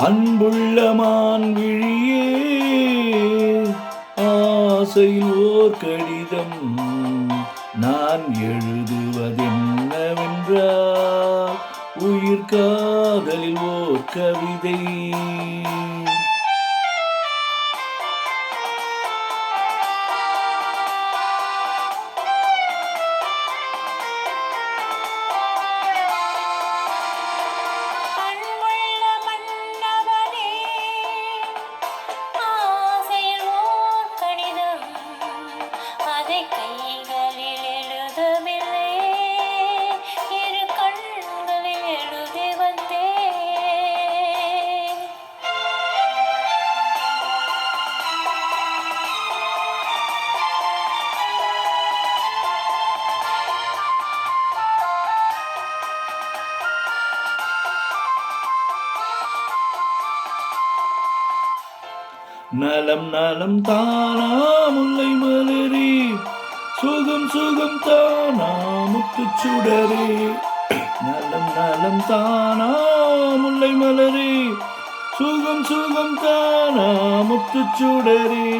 அன்புள்ள மான்விழியே, ஆசையில் ஓர் கடிதம் நான் எழுதுவதென்னவென்றால், உயிர் காதலில் ஓர் கவிதை. நலம் நலம் தானா முல்லை மலரே, சுகம் சுகம் தானா முத்துச்சுடரே. நலம் நலம் தானா முல்லை மலரே, சுகம் சுகம் தானா முத்துச்சுடரே.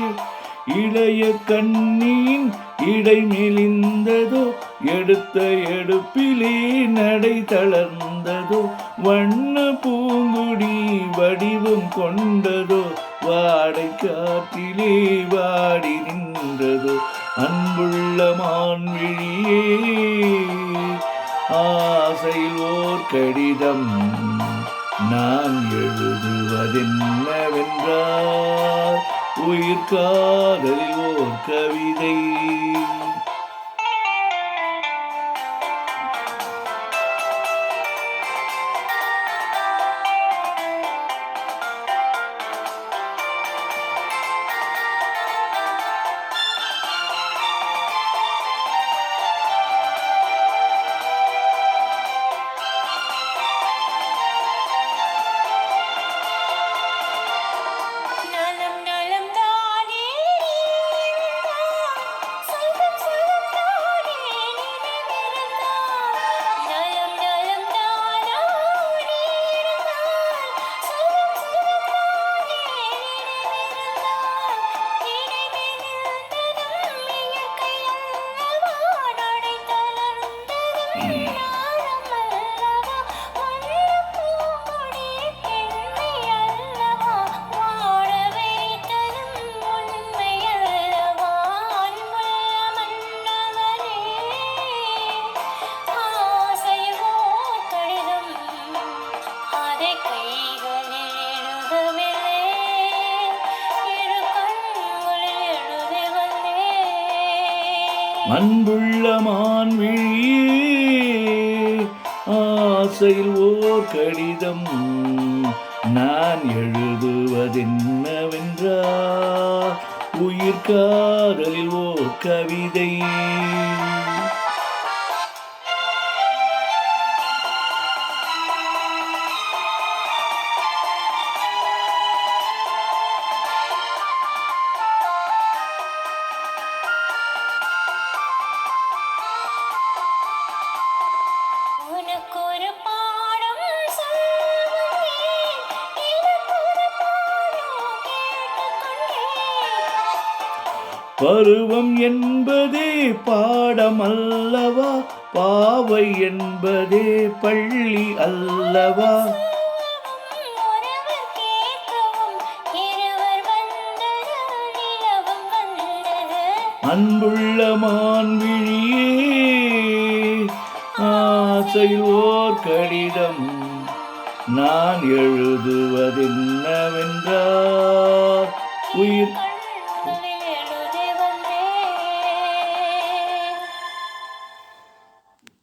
இளைய கண்ணின் இடை மெலிந்ததோ, எடுத்த எடுப்பிலே நடை தளர்ந்ததோ. வண்ண பூங்குடி வடிவம் கொண்டதோ, வாடை காற்றிலே வாடி நின்றதோ. அன்புள்ள மான்விழியே, ஆசையில் ஓர் கடிதம் நான் எழுதுவதென்னவென்றால், உயிர் காதலில் ஓர் கவிதை. அன்புள்ள மான்விழியே, ஆசையில் ஓர் கடிதம் நான் எழுதுவதென்னவென்றால், உயிர் காதலில் ஓர் கவிதை. பருவம் என்பதே பாடம் அல்லவா, பாவை என்பதே பள்ளி அல்லவா. அன்புள்ள மான்விழியே, ஆசையில் ஓர் கடிதம் நான் எழுதுவதென்னவென்றால், உயிர்